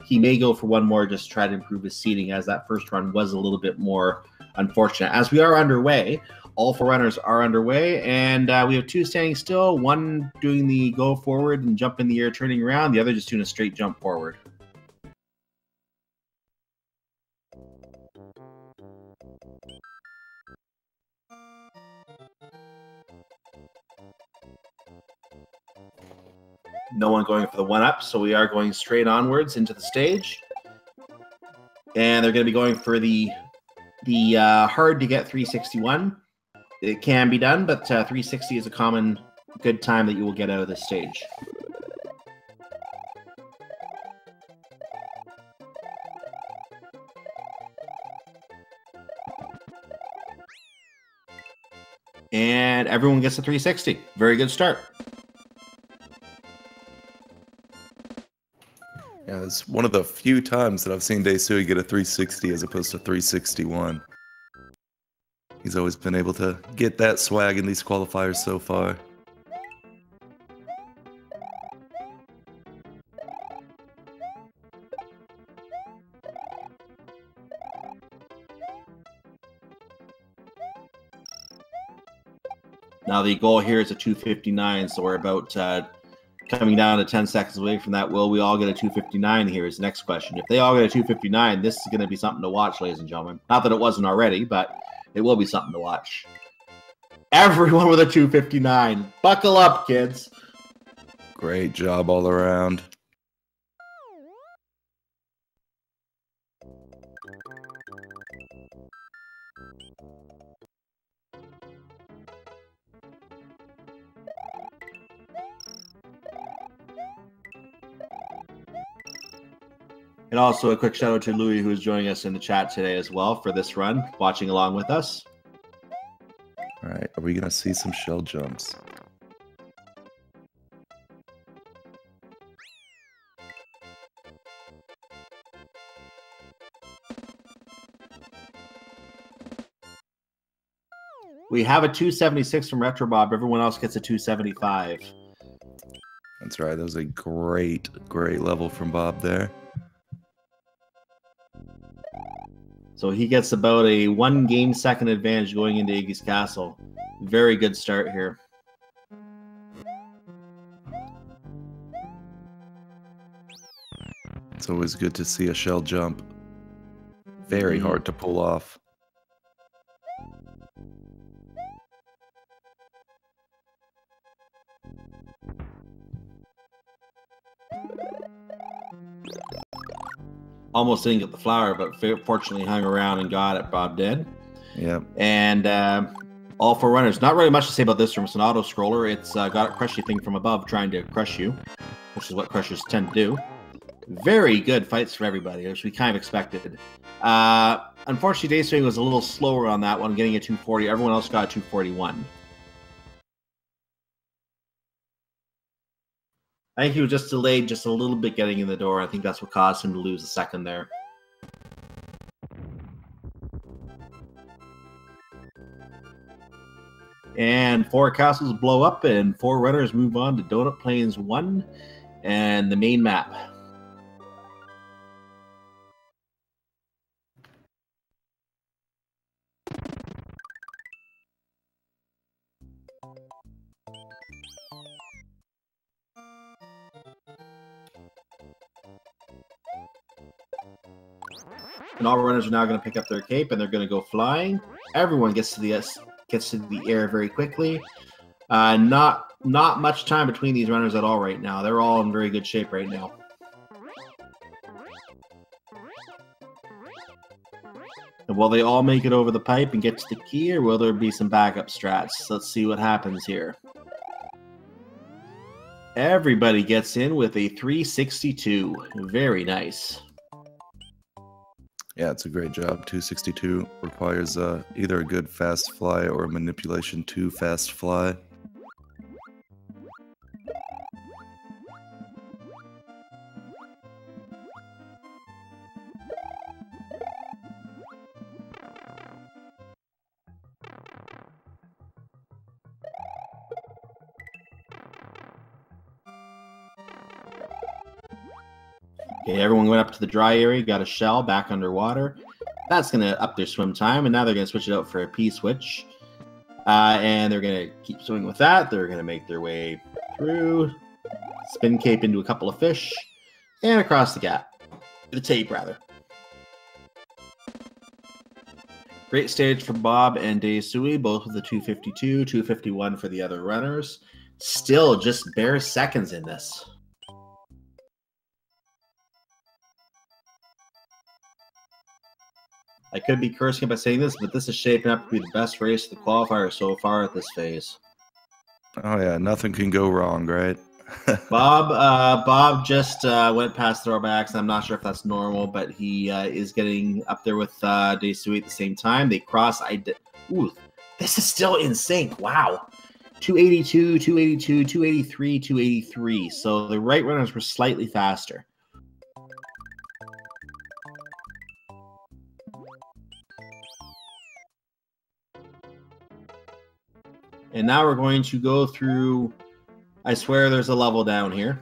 he may go for one more just to try to improve his seating, as that first run was a little bit more unfortunate. As we are underway, all 4 runners are underway, and we have 2 standing still, one doing the go forward and jump in the air turning around, the other just doing a straight jump forward. No one going for the 1-up, so we are going straight onwards into the stage. And they're going to be going for the hard to get 361. It can be done, but 360 is a common good time that you will get out of this stage. And everyone gets a 360. Very good start. Yeah, it's one of the few times that I've seen Daesui get a 360 as opposed to 361. He's always been able to get that swag in these qualifiers so far. Now the goal here is a 259, so we're about coming down to 10 seconds away from that. Will we all get a 259 here is the next question. If they all get a 259, this is going to be something to watch, ladies and gentlemen. Not that it wasn't already, but it will be something to watch. Everyone with a 259. Buckle up, kids. Great job all around. And also a quick shout out to Louis, who is joining us in the chat today as well for this run, watching along with us. All right, are we going to see some shell jumps? We have a 276 from Retro Bob. Everyone else gets a 275. That's right. That was a great level from Bob there. So he gets about a 1 game second advantage going into Iggy's Castle. Very good start here. It's always good to see a shell jump. Very hard to pull off. Almost didn't get the flower, but fortunately hung around and got it. Bob did. Yep. And all 4 runners. Not really much to say about this room. It's an auto scroller. It's got a crushy thing from above trying to crush you, which is what crushers tend to do. Very good fights from everybody, which we kind of expected. Unfortunately, Dayswing was a little slower on that one, getting a 240. Everyone else got a 241. I think he was just delayed just a little bit getting in the door. I think that's what caused him to lose a second there. And 4 castles blow up and 4 runners move on to Donut Plains 1 and the main map. And all runners are now going to pick up their cape and they're going to go flying. Everyone gets to the air very quickly. Not much time between these runners at all right now. They're all in very good shape right now. And will they all make it over the pipe and get to the key, or will there be some backup strats? Let's see what happens here. Everybody gets in with a 362. Very nice. Yeah, it's a great job. 262 requires either a good fast fly or a manipulation 2 fast fly. Okay, everyone went up to the dry area, got a shell back underwater. That's going to up their swim time, and now they're going to switch it out for a P-switch. And they're going to keep swimming with that. They're going to make their way through, spin cape into a couple of fish, and across the gap. The tape, rather. Great stage for Bob and Daisui, both with the 252, 251 for the other runners. Still just bare seconds in this. I could be cursing by saying this, but this is shaping up to be the best race of the qualifier so far at this phase. Oh yeah, nothing can go wrong, right? Bob just went past throwbacks. I'm not sure if that's normal, but he is getting up there with Daisui at the same time. They cross. Ooh, this is still in sync. Wow. 282, 282, 283, 283. So the right runners were slightly faster. And now we're going to go through, I swear there's a level down here.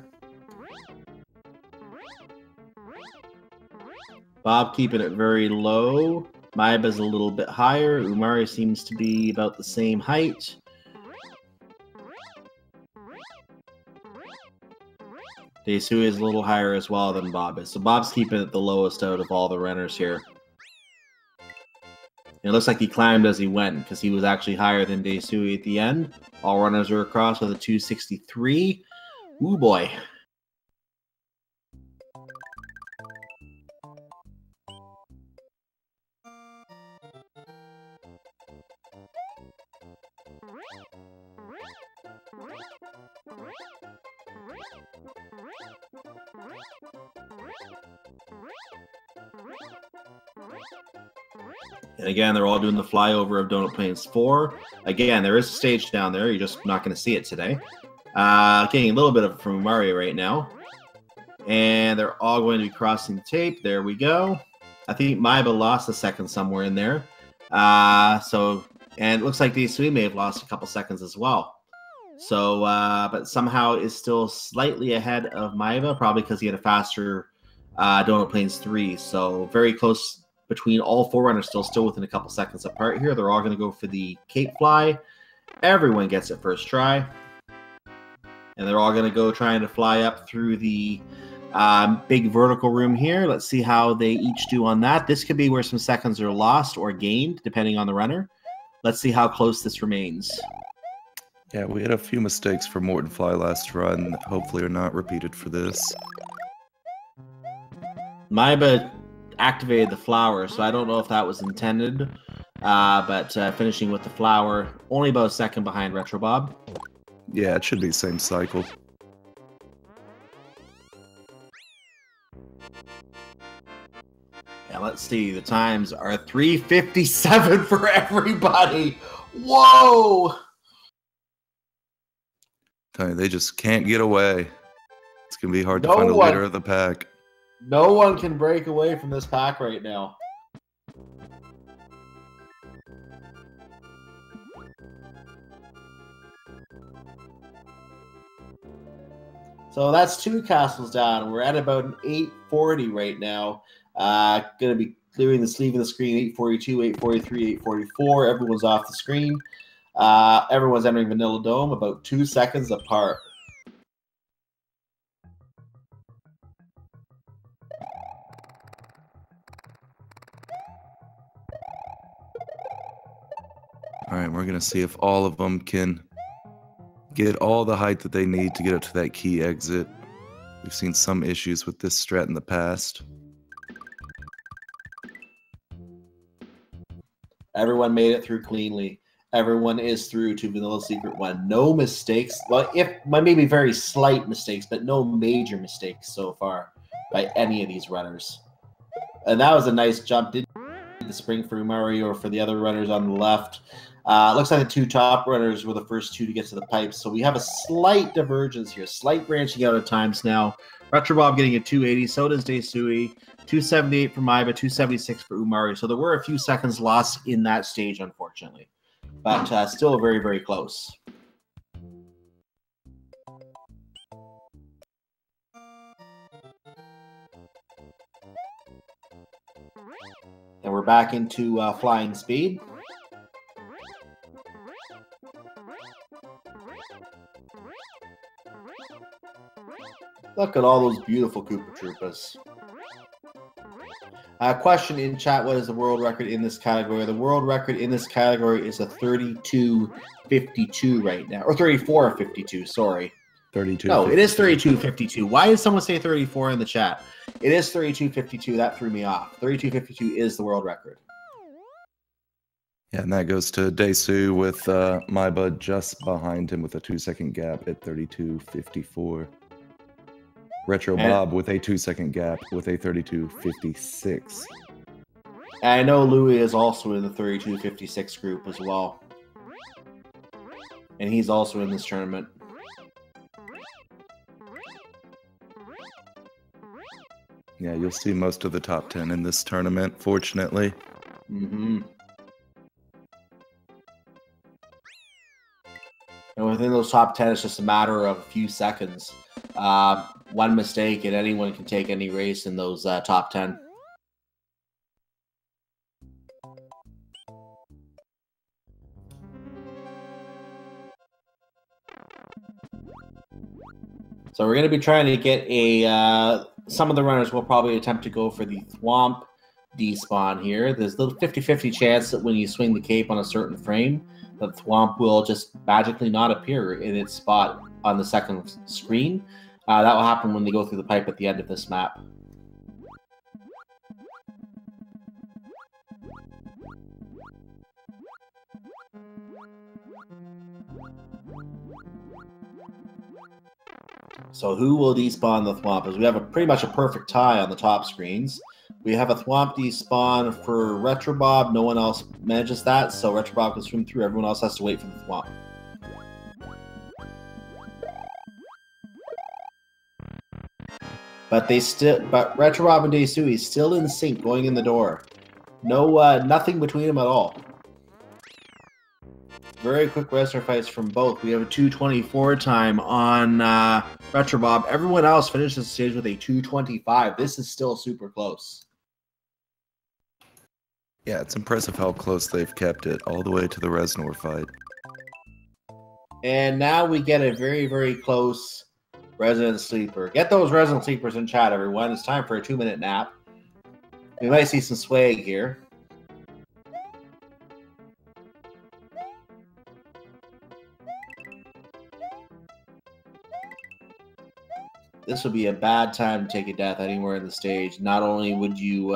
Bob keeping it very low. Maiba's a little bit higher. Umari seems to be about the same height. Daisui is a little higher as well than Bob is. So Bob's keeping it the lowest out of all the runners here. It looks like he climbed as he went because he was actually higher than Daisui at the end. All runners are across with a 263. Ooh, boy. And again, they're all doing the flyover of Donut Plains 4. Again, there is a stage down there. You're just not going to see it today. Getting a little bit of from Mario right now. And they're all going to be crossing the tape. There we go. I think Maiba lost a second somewhere in there. And it looks like Daisui may have lost a couple seconds as well. So, but somehow is still slightly ahead of Maiba, probably because he had a faster Donut Plains 3. So very close between all four runners, still within a couple seconds apart here. They're all going to go for the Cape Fly. Everyone gets it first try. And they're all going to go trying to fly up through the big vertical room here. Let's see how they each do on that. This could be where some seconds are lost or gained, depending on the runner. Let's see how close this remains. Yeah, we had a few mistakes for Morton Fly last run. Hopefully are not repeated for this. Maiba activated the flower, so I don't know if that was intended. But finishing with the flower, only about a second behind Retro Bob. Yeah, it should be the same cycle. Yeah, let's see. The times are 3:57 for everybody. Whoa! Tell you, they just can't get away. It's going to be hard to find a leader of the pack. No one can break away from this pack right now. So that's two castles down. We're at about an 840 right now. Going to be clearing the sleeve of the screen. 842, 843, 844. Everyone's off the screen. Everyone's entering Vanilla Dome about 2 seconds apart. All right, we're going to see if all of them can get all the height that they need to get up to that key exit. We've seen some issues with this strat in the past. Everyone made it through cleanly. Everyone is through to Vanilla Secret 1. No mistakes. Well, maybe very slight mistakes, but no major mistakes so far by any of these runners. And that was a nice jump. Did the spring for Umari or for the other runners on the left. Looks like the two top runners were the first two to get to the pipes. So we have a slight divergence here, slight branching out of times now. Retro Bob getting a 280, so does Daisui. 278 for Maiba, 276 for Umari. So there were a few seconds lost in that stage, unfortunately. But still very, very close. And we're back into flying speed. Look at all those beautiful Koopa Troopas. Question in chat, what is the world record in this category? The world record in this category is a 32.52 right now. Or 34.52, sorry. 32. No, it is 32.52. Why did someone say 34 in the chat? It is 32.52. That threw me off. 32.52 is the world record. Yeah, and that goes to Daesu with my bud just behind him with a 2-second gap at 32.54. Retro Bob with a 2-second gap with a 32.56. I know Louis is also in the 32.56 group as well. And he's also in this tournament. Yeah, you'll see most of the top 10 in this tournament, fortunately. Mm-hmm. And within those top 10, it's just a matter of a few seconds. One mistake and anyone can take any race in those top 10. So we're going to be trying to get a... some of the runners will probably attempt to go for the Thwomp despawn here. There's a little 50-50 chance that when you swing the cape on a certain frame, the Thwomp will just magically not appear in its spot on the second screen. That will happen when they go through the pipe at the end of this map. So who will despawn the Thwomp? As we have pretty much a perfect tie on the top screens. We have a Thwomp despawn for Retrobob. No one else manages that, so Retrobob can swim through. Everyone else has to wait for the Thwomp. But Retrobob and Daesui still in sync going in the door. No, nothing between them at all. Very quick wrestler fights from both. We have a 2:24 time on Retrobob. Everyone else finishes the stage with a 2:25. This is still super close. Yeah, it's impressive how close they've kept it all the way to the Reznor fight. And now we get a very, very close Resident Sleeper. Get those Resident Sleepers in chat, everyone. It's time for a 2-minute nap. We might see some swag here. This would be a bad time to take a death anywhere in the stage. Not only would you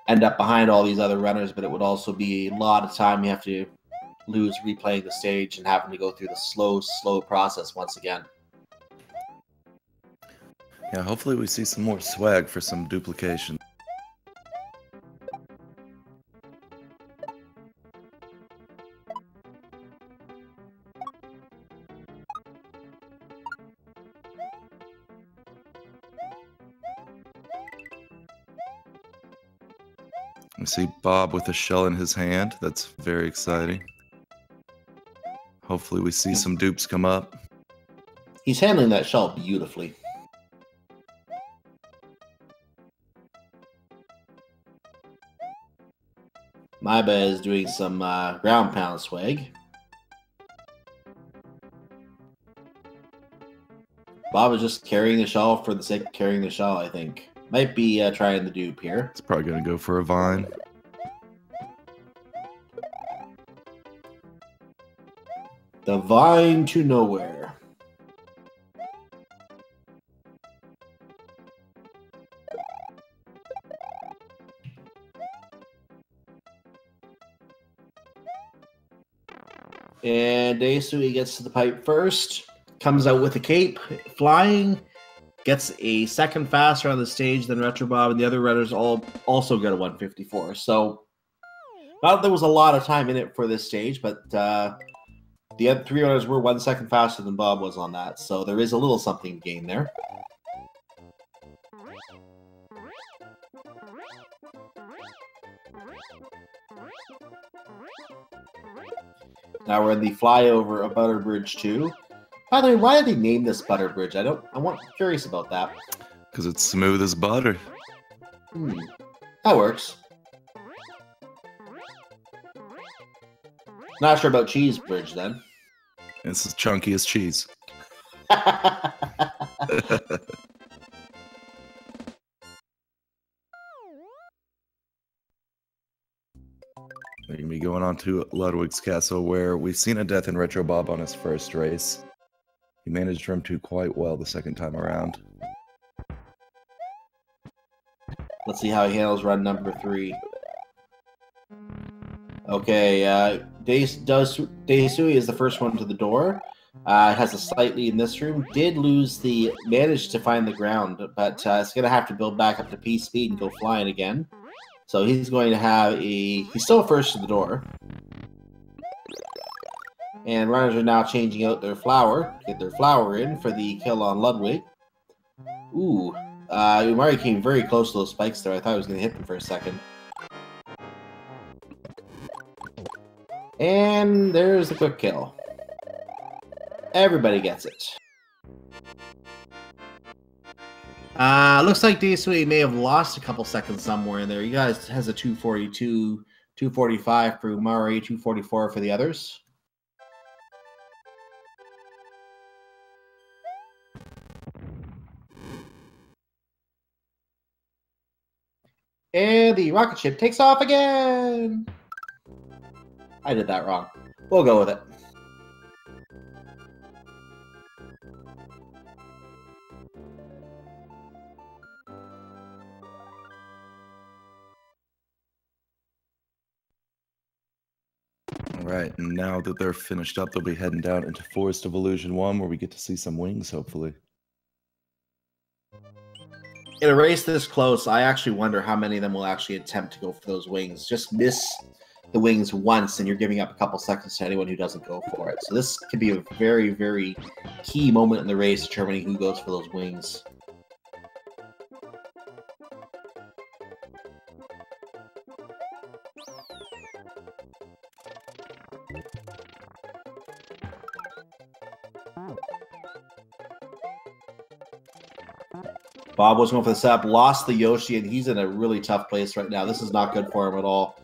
end up behind all these other runners, but it would also be a lot of time you have to lose replaying the stage and having to go through the slow process once again. Yeah, hopefully we see some more swag for some duplication. We see Bob with a shell in his hand. That's very exciting. Hopefully we see some dupes come up. He's handling that shell beautifully. Maiba is doing some ground pound swag. Bob is just carrying the shell for the sake of carrying the shell, I think. Might be trying the dupe here. It's probably going to go for a vine. The vine to nowhere. And Daesui gets to the pipe first. Comes out with a cape, flying. Gets a second faster on the stage than Retrobob, and the other runners also get a 154. So, not that there was a lot of time in it for this stage, but the other three runners were 1 second faster than Bob was on that. So there is a little something to gain there. Now we're in the flyover of Butter Bridge 2. By the way, why did they name this Butter Bridge? I'm curious about that. Because it's smooth as butter. That works. Not sure about cheese bridge then. It's as chunky as cheese. They're going to be going on to Ludwig's Castle, where we've seen a death in Retro Bob on his first race. He managed room 2 quite well the second time around. Let's see how he handles run number 3. Okay, Daisui is the first one to the door. Has a slight lead in this room. Did manage to find the ground, but it's going to have to build back up to P speed and go flying again. So he's going to have he's still first to the door. And runners are now changing out their flower, get their flower in for the kill on Ludwig. Ooh, Umari came very close to those spikes there. I thought I was going to hit them for a second. And there's the quick kill. Everybody gets it. Looks like Daisui may have lost a couple seconds somewhere in there. You guys has a 242, 245 for Umari, 244 for the others. And the rocket ship takes off again. I did that wrong. We'll go with it. Alright, and now that they're finished up, they'll be heading down into Forest of Illusion 1, where we get to see some wings, hopefully. In a race this close, I actually wonder how many of them will actually attempt to go for those wings. Just miss the wings once, and you're giving up a couple seconds to anyone who doesn't go for it. So this could be a very, very key moment in the race, determining who goes for those wings. Bob was going for the setup, lost the Yoshi, and he's in a really tough place right now. This is not good for him at all.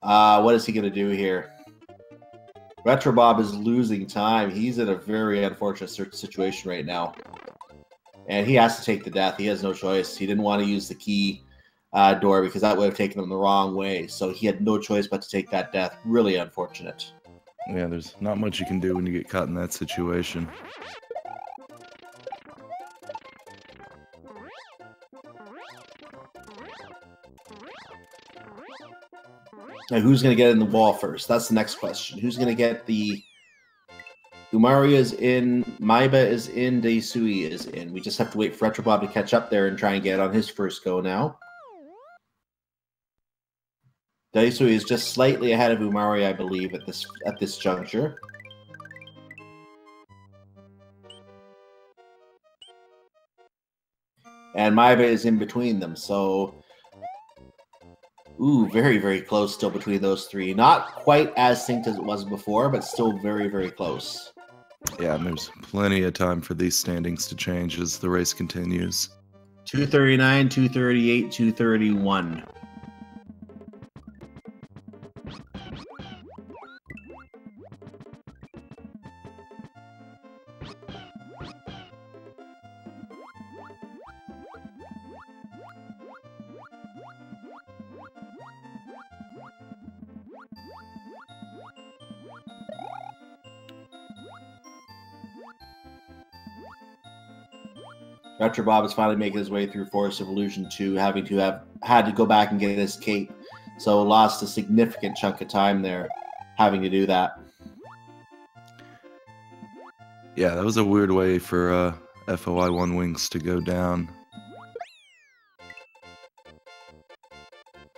What is he going to do here? Retro Bob is losing time. He's in a very unfortunate situation right now. And he has to take the death. He has no choice. He didn't want to use the key door because that would have taken him the wrong way. So he had no choice but to take that death. Really unfortunate. Yeah, there's not much you can do when you get caught in that situation. Now, who's going to get in the wall first? That's the next question. Who's going to get the... Umari is in, Maiba is in, Daisui is in. We just have to wait for Retro Bob to catch up there and try and get on his first go now. Daisui is just slightly ahead of Umari, I believe, at this juncture. And Maiba is in between them, so... Ooh, very, very close still between those three. Not quite as synced as it was before, but still very, very close. Yeah, and there's plenty of time for these standings to change as the race continues. 239, 238, 231. Retro Bob is finally making his way through Forest of Illusion 2, having to had to go back and get his cape. So lost a significant chunk of time there, having to do that. Yeah, that was a weird way for FOI1 wings to go down.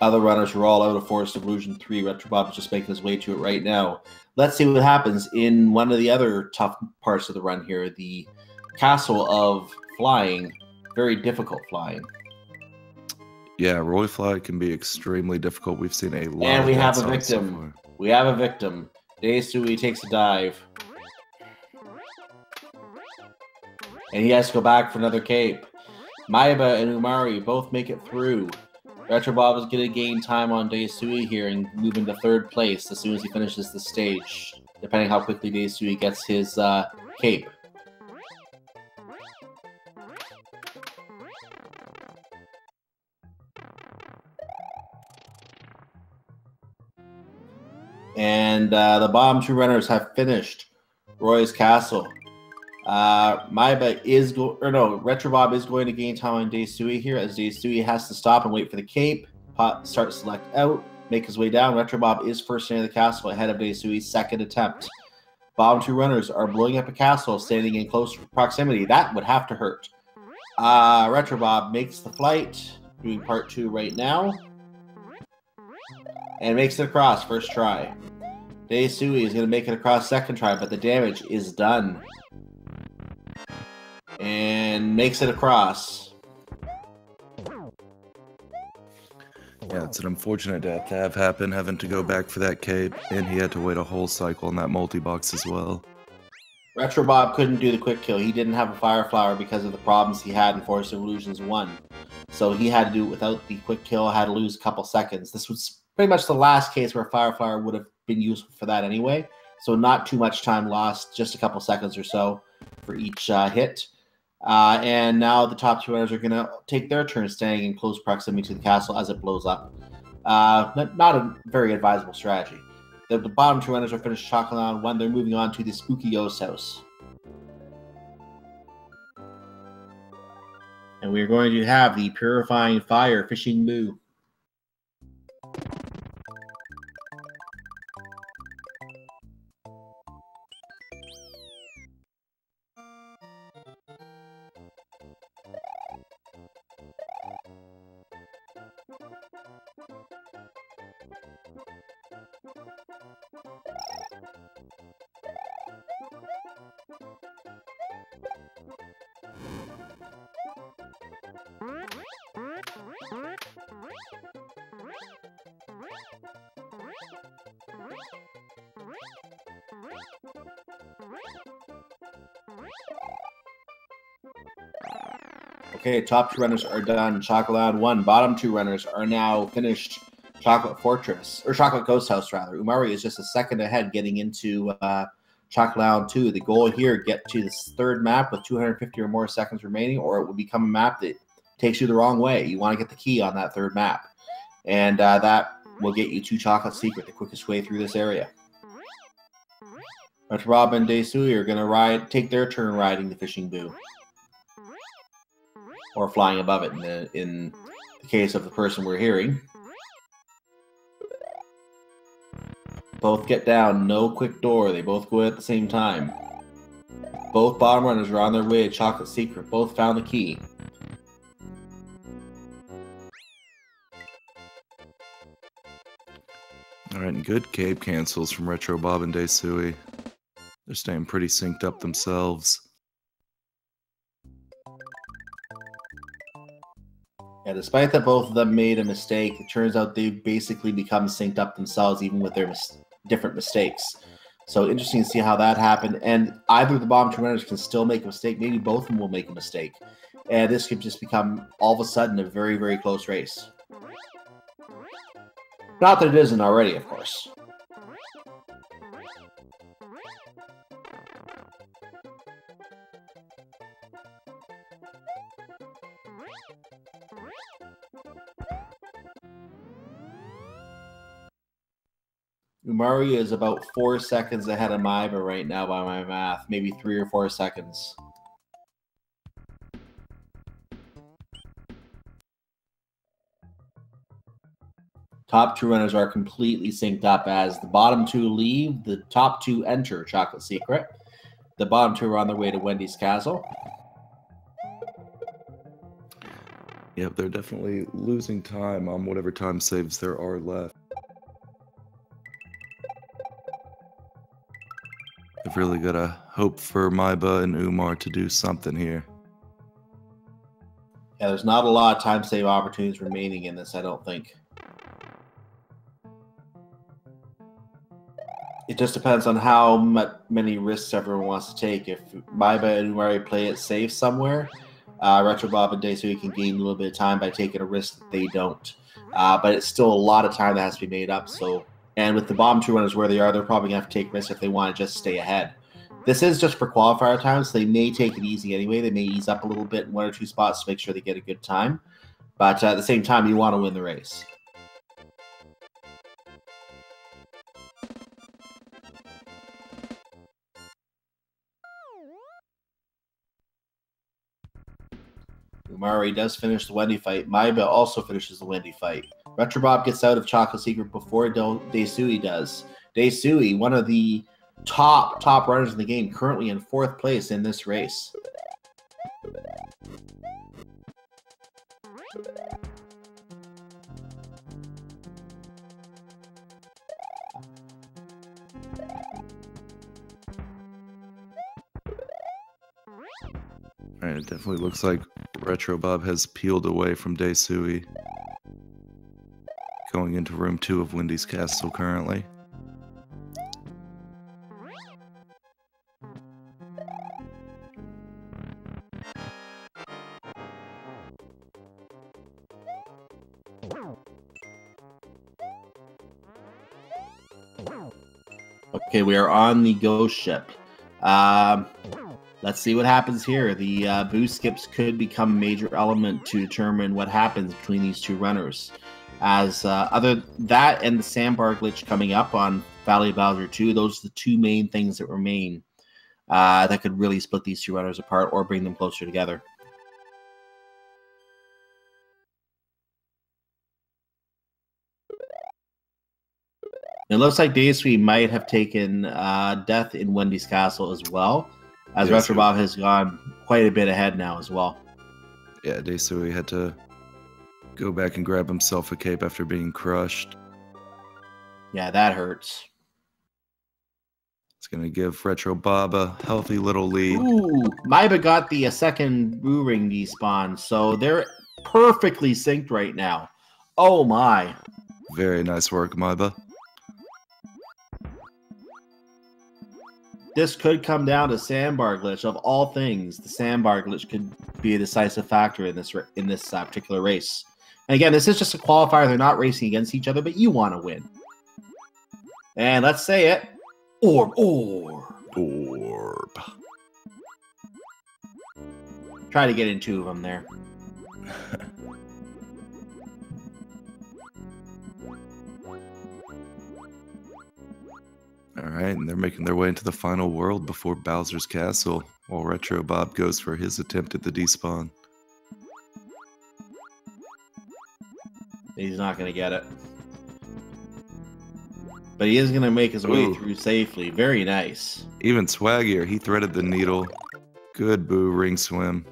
Other runners were all out of Forest of Illusion 3. Retro Bob is just making his way to it right now. Let's see what happens in one of the other tough parts of the run here, the Castle of Flying. Very difficult flying. Yeah, Roy Fly can be extremely difficult. We've seen a lot. And we of have that a victim. We have a victim. Daisui takes a dive. And he has to go back for another cape. Maiba and Umari both make it through. Retro Bob is going to gain time on Daisui here and move into third place as soon as he finishes the stage, depending how quickly Daisui gets his cape. And the bottom two runners have finished Roy's Castle. Retro Bob is going to gain time on Daisui here, as Daisui has to stop and wait for the cape, start to select out, make his way down. Retro Bob is first into the castle ahead of Daisui's second attempt. Bottom two runners are blowing up a castle, standing in close proximity. That would have to hurt. Retro Bob makes the flight, doing part 2 right now, and makes it across first try. Daisui is going to make it across second try, but the damage is done. And makes it across. Yeah, it's an unfortunate death to have happen, having to go back for that cape, and he had to wait a whole cycle on that multi-box as well. Retro Bob couldn't do the quick kill. He didn't have a Fire Flower because of the problems he had in Force of Illusions 1. So he had to do it without the quick kill, had to lose a couple seconds. This was pretty much the last case where Fire Flower would have been useful for that anyway. So not too much time lost, just a couple seconds or so for each hit. And now the top two runners are going to take their turn staying in close proximity to the castle as it blows up. Not a very advisable strategy. The bottom two runners are finished Chocolate Island 1. They're moving on to the Spooky Ghost House. And we're going to have the Purifying Fire Fishing Boo. Okay, top two runners are done. Chocolate Island 1. Bottom two runners are now finished. Chocolate Fortress, or Chocolate Ghost House, rather. Umari is just a second ahead getting into Chocolate Island 2. The goal here, get to this third map with 250 or more seconds remaining, or it will become a map that takes you the wrong way. You want to get the key on that third map. And that will get you to Chocolate Secret, the quickest way through this area. Retro Bob and Daisui are going to take their turn riding the Fishing Boo. Or flying above it in the case of the person we're hearing. Both get down, no quick door. They both go at the same time. Both bottom runners are on their way to Chocolate Secret. Both found the key. Alright, and good cape cancels from Retro Bob and Daisui. They're staying pretty synced up themselves. Yeah, despite that both of them made a mistake, it turns out they've basically become synced up themselves, even with their different mistakes. So interesting to see how that happened. And either of the bottom two runners can still make a mistake. Maybe both of them will make a mistake. And this could just become, all of a sudden, a very, very close race. Not that it isn't already, of course. Umari is about 4 seconds ahead of Maiba right now by my math. Maybe 3 or 4 seconds. Top two runners are completely synced up. As the bottom two leave, the top two enter Chocolate Secret. The bottom two are on their way to Wendy's Castle. Yep, they're definitely losing time on whatever time saves there are left. I've really got to hope for Maiba and Umar to do something here. Yeah, there's not a lot of time save opportunities remaining in this, I don't think. It just depends on how many risks everyone wants to take. If Maiba and Umari play it safe somewhere, Retro Bob and Daisui can gain a little bit of time by taking a risk that they don't. But it's still a lot of time that has to be made up. So, and with the bottom two runners where they are, they're probably going to have to take risks if they want to just stay ahead. This is just for qualifier time, so they may take it easy anyway. They may ease up a little bit in one or two spots to make sure they get a good time. But at the same time, you want to win the race. Umari does finish the Wendy fight. Maiba also finishes the Wendy fight. Retro Bob gets out of Chocolate Secret before Daisui does. Daisui, one of the top runners in the game, currently in 4th place in this race. All right, it definitely looks like Retro Bob has peeled away from Daisui. Going into room 2 of Wendy's Castle currently. Okay, we are on the ghost ship. Let's see what happens here. The boost skips could become a major element to determine what happens between these two runners. As other that and the sandbar glitch coming up on Valley of Bowser 2, those are the two main things that remain that could really split these two runners apart or bring them closer together. It looks like Daisui might have taken death in Wendy's Castle as well, as Retro Bob has gone quite a bit ahead now as well. Yeah, Daisui had to go back and grab himself a cape after being crushed. Yeah, that hurts. It's going to give Retro Bob a healthy little lead. Ooh, Maiba got the second Boo Ring despawn, so they're perfectly synced right now. Oh my. Very nice work, Maiba. This could come down to sandbar glitch. Of all things, the sandbar glitch could be a decisive factor in this particular race. And again, this is just a qualifier. They're not racing against each other, but you want to win. And let's say it. Orb. Try to get in 2 of them there. All right, and they're making their way into the final world before Bowser's Castle, while Retro Bob goes for his attempt at the despawn. He's not going to get it. But he is going to make his way through safely. Very nice. Even swaggier, he threaded the needle. Good Boo Ring swim.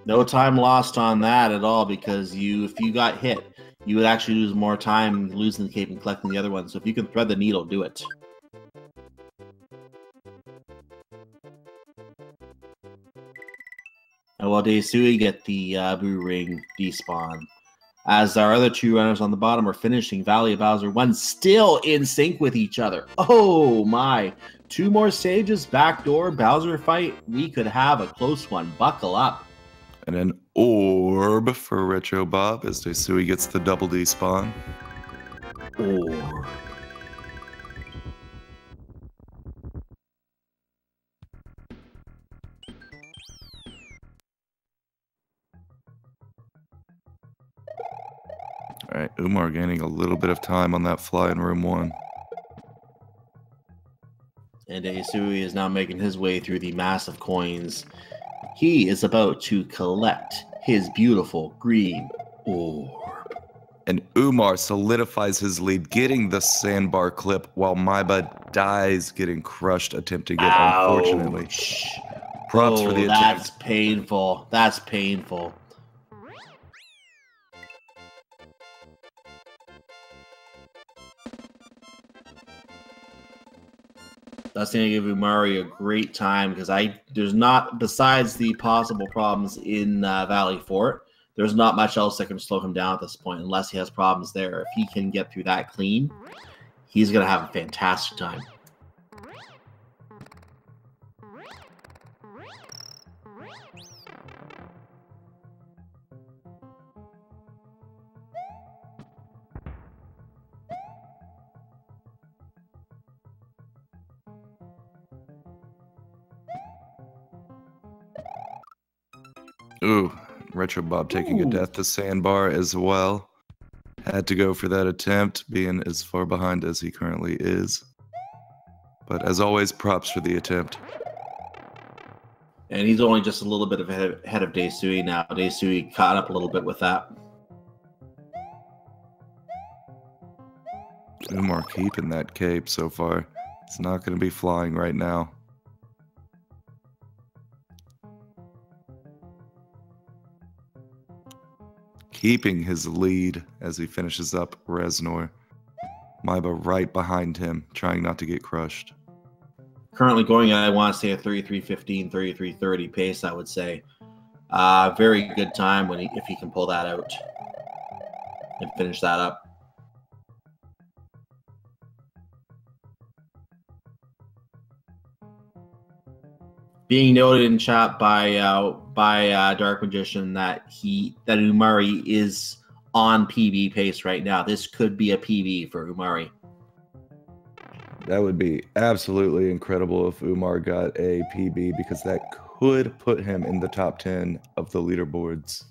No time lost on that at all, because if you got hit, you would actually lose more time losing the cape and collecting the other one. So if you can thread the needle, do it. And while Daisui get the Boo Ring despawn, as our other 2 runners on the bottom are finishing Valley of Bowser 1, still in sync with each other. Oh my. 2 more stages, backdoor, Bowser fight. We could have a close one. Buckle up. And an orb for Retro Bob as Daisui gets the double despawn. Orb. All right, Umar gaining a little bit of time on that fly in room 1. And Daisui is now making his way through the massive coins. He is about to collect his beautiful green orb. And Umar solidifies his lead, getting the sandbar clip while Maiba dies, getting crushed, attempting it, unfortunately. Props for the attempt. That's painful. That's painful. That's going to give Umari a great time, because there's not, besides the possible problems in Valley Fort, there's not much else that can slow him down at this point, unless he has problems there. If he can get through that clean, he's going to have a fantastic time. Ooh, Retro Bob taking a death to Sandbar as well. Had to go for that attempt, being as far behind as he currently is. But as always, props for the attempt. And he's only just a little bit ahead of Daesui now. Daesui caught up a little bit with that. Umar keeping that cape so far. It's not going to be flying right now. Keeping his lead as he finishes up Reznor. Maiba right behind him, trying not to get crushed. Currently going, I want to say a 33:15, 33:30 pace, I would say. Very good time if he can pull that out and finish that up. Being noted in chat by Dark Magician that Umari is on PB pace right now. This could be a PB for Umari. That would be absolutely incredible if Umar got a PB, because that could put him in the top 10 of the leaderboards.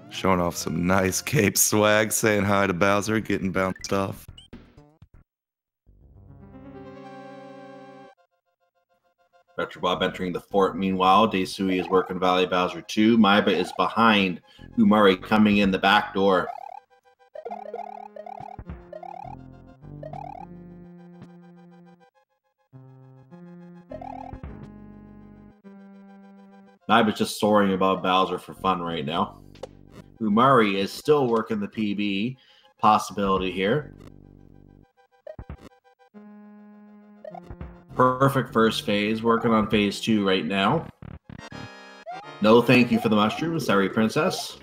Showing off some nice cape swag, saying hi to Bowser, getting bounced off. Retro Bob entering the fort. Meanwhile, Daesui is working Valley Bowser 2. Maiba is behind Umari, coming in the back door. Maiba's just soaring above Bowser for fun right now. Umari is still working the PB possibility here. Perfect first phase, working on phase 2 right now. No thank you for the mushroom, sorry princess.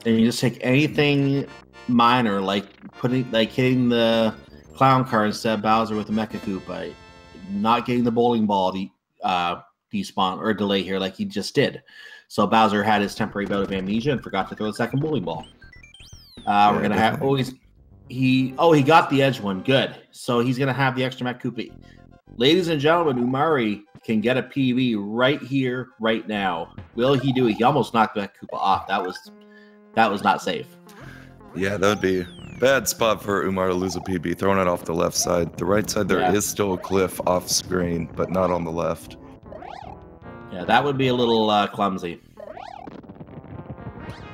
And you just take anything minor, like hitting the clown car instead of Bowser with the Mecha Koopa, not getting the bowling ball despawn or delay here like he just did. So Bowser had his temporary bout of amnesia and forgot to throw the second bowling ball. We're gonna have he got the edge one. Good. So he's gonna have the extra Mecha Koopa. Ladies and gentlemen, Umari can get a PB right here, right now. Will he do it? He almost knocked the Mecha Koopa off. That was not safe. Yeah, that would be a bad spot for Umar to lose a PB, throwing it off the left side. The right side, there is still a cliff off screen, but not on the left. Yeah, that would be a little clumsy.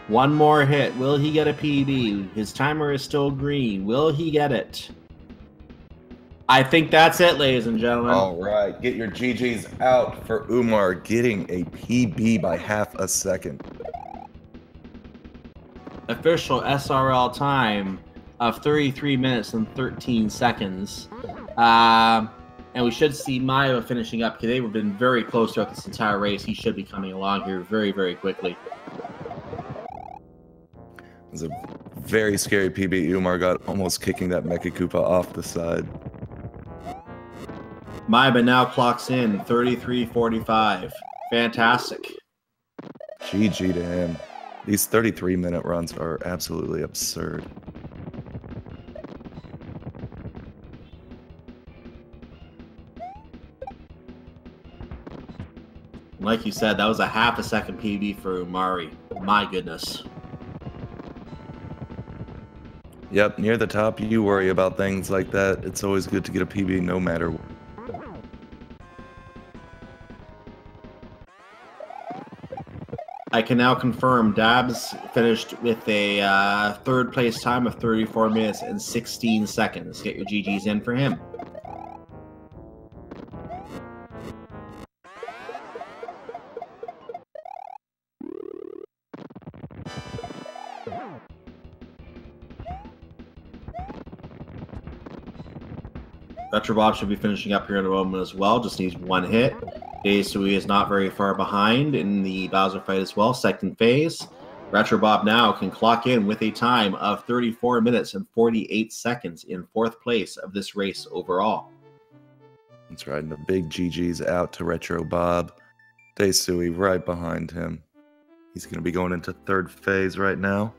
One more hit. Will he get a PB? His timer is still green. Will he get it? I think that's it, ladies and gentlemen. All right, get your GGs out for Umar getting a PB by half a second. Official SRL time of 33 minutes and 13 seconds. And we should see Maiba finishing up, because they've been very close throughout this entire race. He should be coming along here very, very quickly. It was a very scary PB. Umar got almost kicking that Mecha Koopa off the side. Maiba now clocks in 33:45. Fantastic. GG to him. These 33-minute runs are absolutely absurd. Like you said, that was a half a second PB for Umari. My goodness. Yep, near the top, you worry about things like that. It's always good to get a PB no matter what. I can now confirm Dabs finished with a third place time of 34 minutes and 16 seconds. Get your GGs in for him. Retrobot should be finishing up here in a moment as well. Just needs one hit. Daesui is not very far behind in the Bowser fight as well. Second phase. Retrobob now can clock in with a time of 34 minutes and 48 seconds in fourth place of this race overall. That's right, and the big GG's out to Retro Bob. Daesui right behind him. He's going to be going into third phase right now.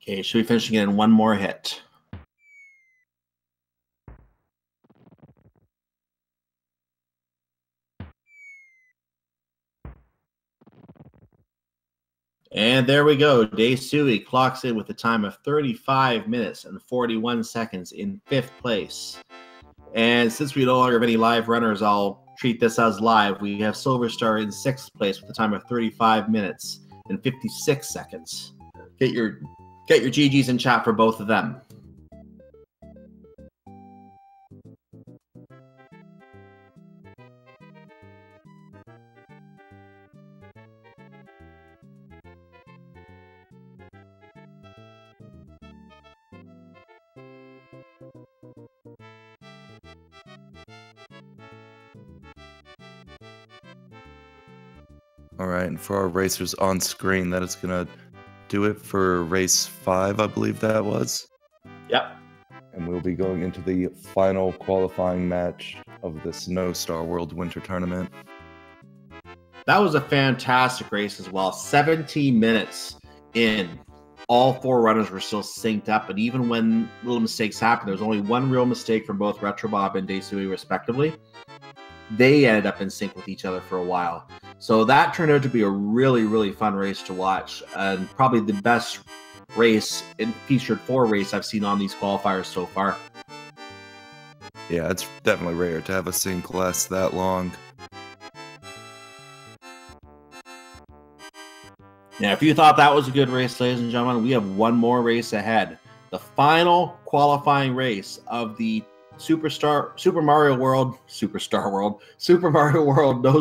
Okay, should we finish again in one more hit? And there we go. Daisui clocks in with a time of 35 minutes and 41 seconds in 5th place. And since we no longer have any live runners, I'll treat this as live. We have Silver Star in 6th place with a time of 35 minutes and 56 seconds. Get your GGs in chat for both of them. All right, and for our racers on screen, that is going to do it for race 5, I believe that was. Yep. And we'll be going into the final qualifying match of the Snow Star World Winter Tournament. That was a fantastic race as well. 17 minutes in. All 4 runners were still synced up, and even when little mistakes happened, there was only one real mistake from both Retro Bob and Daisui, respectively. They ended up in sync with each other for a while. So that turned out to be a really, really fun race to watch, and probably the best race in featured 4 race I've seen on these qualifiers so far. Yeah, it's definitely rare to have a sync last that long. Now, if you thought that was a good race, ladies and gentlemen, we have one more race ahead. The final qualifying race of the Super Mario World No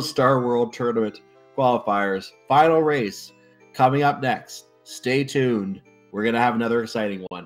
Star World Tournament qualifiers. Final race coming up next. Stay tuned. We're going to have another exciting one.